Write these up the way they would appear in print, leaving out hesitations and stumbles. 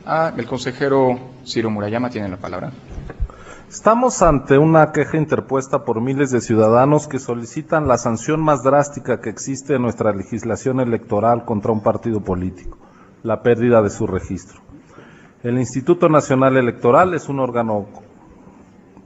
El consejero Ciro Murayama tiene la palabra. Estamos ante una queja interpuesta por miles de ciudadanos que solicitan la sanción más drástica que existe en nuestra legislación electoral contra un partido político, la pérdida de su registro. El Instituto Nacional Electoral es un órgano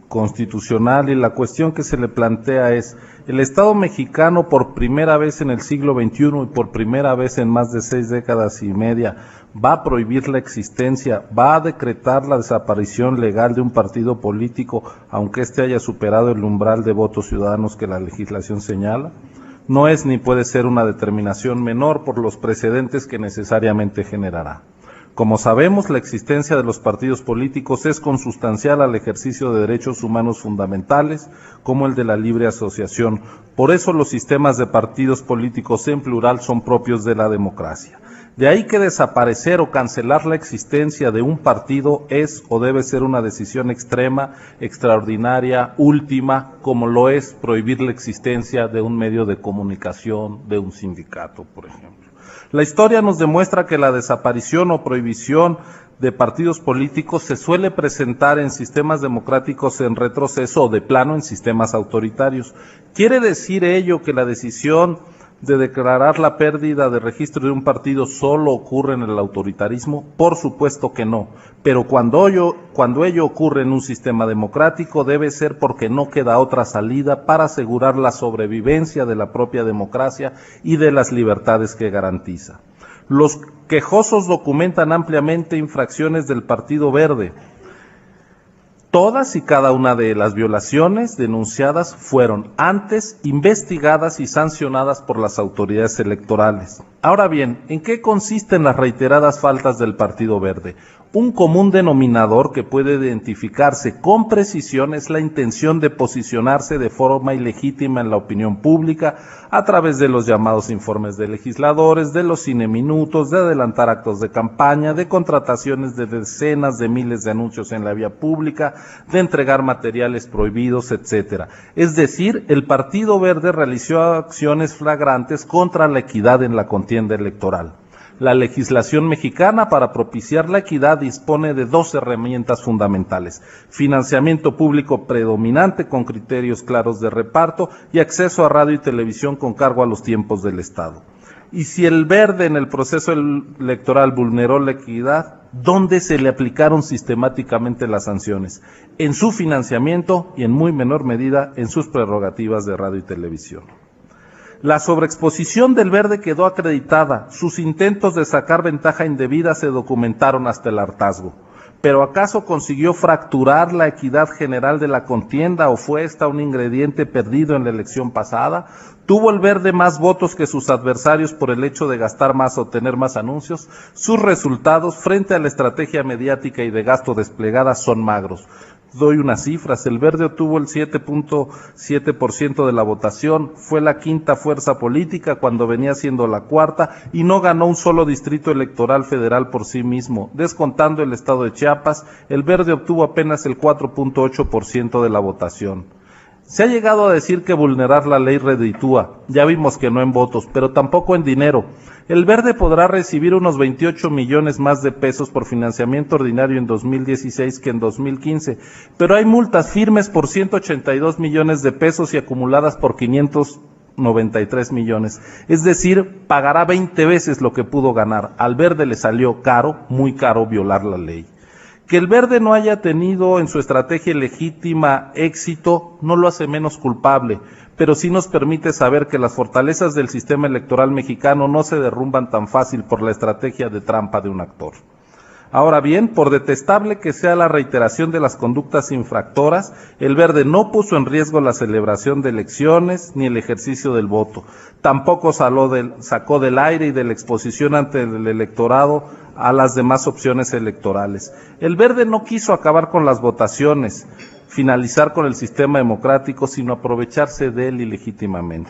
constitucional y la cuestión que se le plantea es: el Estado mexicano, por primera vez en el siglo XXI y por primera vez en más de 6 décadas y media, va a prohibir la existencia, va a decretar la desaparición legal de un partido político, aunque éste haya superado el umbral de votos ciudadanos que la legislación señala. No es ni puede ser una determinación menor por los precedentes que necesariamente generará. Como sabemos, la existencia de los partidos políticos es consustancial al ejercicio de derechos humanos fundamentales, como el de la libre asociación. Por eso los sistemas de partidos políticos en plural son propios de la democracia. De ahí que desaparecer o cancelar la existencia de un partido es o debe ser una decisión extrema, extraordinaria, última, como lo es prohibir la existencia de un medio de comunicación, de un sindicato, por ejemplo. La historia nos demuestra que la desaparición o prohibición de partidos políticos se suele presentar en sistemas democráticos en retroceso o de plano en sistemas autoritarios. ¿Quiere decir ello que la decisión de declarar la pérdida de registro de un partido solo ocurre en el autoritarismo? Por supuesto que no, pero cuando ello ocurre en un sistema democrático debe ser porque no queda otra salida para asegurar la sobrevivencia de la propia democracia y de las libertades que garantiza. Los quejosos documentan ampliamente infracciones del Partido Verde. Todas y cada una de las violaciones denunciadas fueron antes investigadas y sancionadas por las autoridades electorales. Ahora bien, ¿en qué consisten las reiteradas faltas del Partido Verde? Un común denominador que puede identificarse con precisión es la intención de posicionarse de forma ilegítima en la opinión pública a través de los llamados informes de legisladores, de los cineminutos, de adelantar actos de campaña, de contrataciones de decenas de miles de anuncios en la vía pública, de entregar materiales prohibidos, etcétera. Es decir, el Partido Verde realizó acciones flagrantes contra la equidad en la contienda electoral. La legislación mexicana para propiciar la equidad dispone de 2 herramientas fundamentales: financiamiento público predominante con criterios claros de reparto y acceso a radio y televisión con cargo a los tiempos del Estado. Y si el Verde en el proceso electoral vulneró la equidad, ¿dónde se le aplicaron sistemáticamente las sanciones? En su financiamiento y en muy menor medida en sus prerrogativas de radio y televisión. La sobreexposición del Verde quedó acreditada, sus intentos de sacar ventaja indebida se documentaron hasta el hartazgo. ¿Pero acaso consiguió fracturar la equidad general de la contienda o fue esta un ingrediente perdido en la elección pasada? ¿Tuvo el Verde más votos que sus adversarios por el hecho de gastar más o tener más anuncios? Sus resultados frente a la estrategia mediática y de gasto desplegada son magros. Doy unas cifras: el Verde obtuvo el 7.7% de la votación, fue la quinta fuerza política cuando venía siendo la cuarta y no ganó un solo distrito electoral federal por sí mismo. Descontando el estado de Chiapas, el Verde obtuvo apenas el 4.8% de la votación. Se ha llegado a decir que vulnerar la ley reditúa, ya vimos que no en votos, pero tampoco en dinero. El Verde podrá recibir unos 28 millones más de pesos por financiamiento ordinario en 2016 que en 2015, pero hay multas firmes por 182 millones de pesos y acumuladas por 593 millones. Es decir, pagará 20 veces lo que pudo ganar. Al Verde le salió caro, muy caro, violar la ley. Que el Verde no haya tenido en su estrategia legítima éxito no lo hace menos culpable, pero sí nos permite saber que las fortalezas del sistema electoral mexicano no se derrumban tan fácil por la estrategia de trampa de un actor. Ahora bien, por detestable que sea la reiteración de las conductas infractoras, el Verde no puso en riesgo la celebración de elecciones ni el ejercicio del voto. Tampoco sacó del aire y de la exposición ante el electorado a las demás opciones electorales. El Verde no quiso acabar con las votaciones, finalizar con el sistema democrático, sino aprovecharse de él ilegítimamente.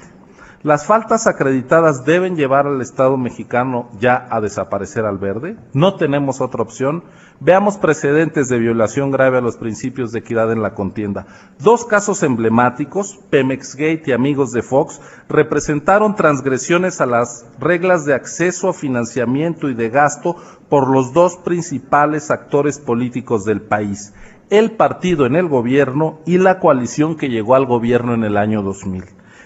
¿Las faltas acreditadas deben llevar al Estado mexicano ya a desaparecer al verde? ¿No tenemos otra opción? Veamos precedentes de violación grave a los principios de equidad en la contienda. 2 casos emblemáticos, Pemexgate y Amigos de Fox, representaron transgresiones a las reglas de acceso a financiamiento y de gasto por los 2 principales actores políticos del país, el partido en el gobierno y la coalición que llegó al gobierno en el año 2000.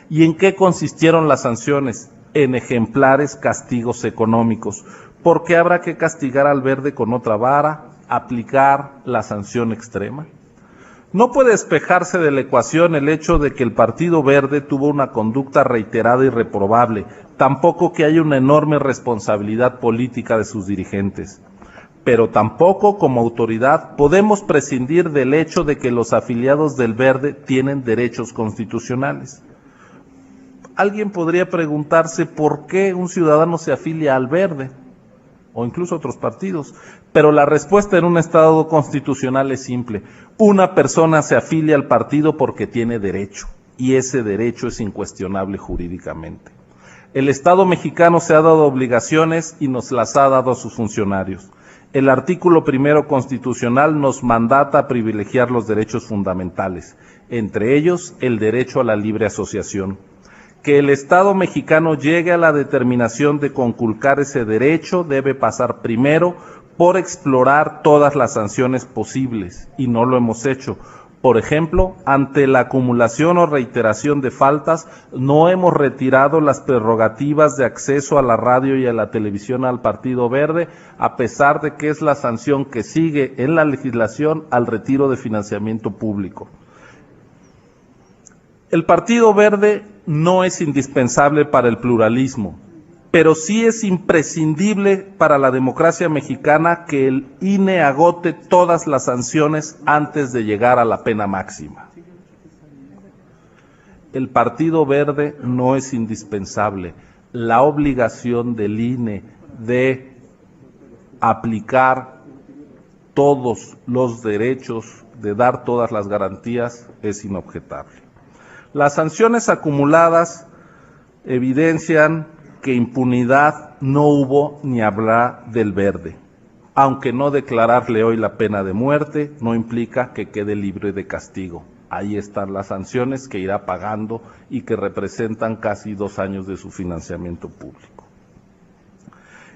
¿Y en qué consistieron las sanciones? En ejemplares castigos económicos. ¿Por qué habrá que castigar al verde con otra vara, aplicar la sanción extrema? No puede despejarse de la ecuación el hecho de que el Partido Verde tuvo una conducta reiterada y reprobable, tampoco que haya una enorme responsabilidad política de sus dirigentes. Pero tampoco, como autoridad, podemos prescindir del hecho de que los afiliados del Verde tienen derechos constitucionales. Alguien podría preguntarse por qué un ciudadano se afilia al Verde, o incluso a otros partidos, pero la respuesta en un Estado constitucional es simple. Una persona se afilia al partido porque tiene derecho, y ese derecho es incuestionable jurídicamente. El Estado mexicano se ha dado obligaciones y nos las ha dado a sus funcionarios. El artículo 1 constitucional nos mandata a privilegiar los derechos fundamentales, entre ellos el derecho a la libre asociación. Que el Estado mexicano llegue a la determinación de conculcar ese derecho debe pasar primero por explorar todas las sanciones posibles, y no lo hemos hecho. Por ejemplo, ante la acumulación o reiteración de faltas, no hemos retirado las prerrogativas de acceso a la radio y a la televisión al Partido Verde, a pesar de que es la sanción que sigue en la legislación al retiro de financiamiento público. El Partido Verde no es indispensable para el pluralismo, pero sí es imprescindible para la democracia mexicana que el INE agote todas las sanciones antes de llegar a la pena máxima. El Partido Verde no es indispensable. La obligación del INE de aplicar todos los derechos, de dar todas las garantías, es inobjetable. Las sanciones acumuladas evidencian que impunidad no hubo ni habrá del Verde, aunque no declararle hoy la pena de muerte no implica que quede libre de castigo. Ahí están las sanciones que irá pagando y que representan casi 2 años de su financiamiento público.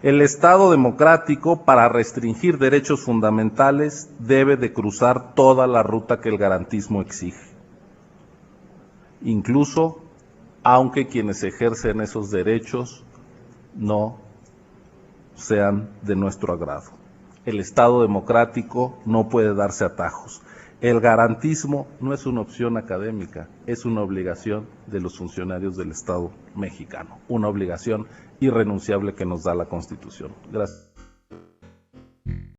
El Estado democrático, para restringir derechos fundamentales, debe de cruzar toda la ruta que el garantismo exige. Incluso aunque quienes ejercen esos derechos no sean de nuestro agrado. El Estado democrático no puede darse atajos. El garantismo no es una opción académica, es una obligación de los funcionarios del Estado mexicano, una obligación irrenunciable que nos da la Constitución. Gracias.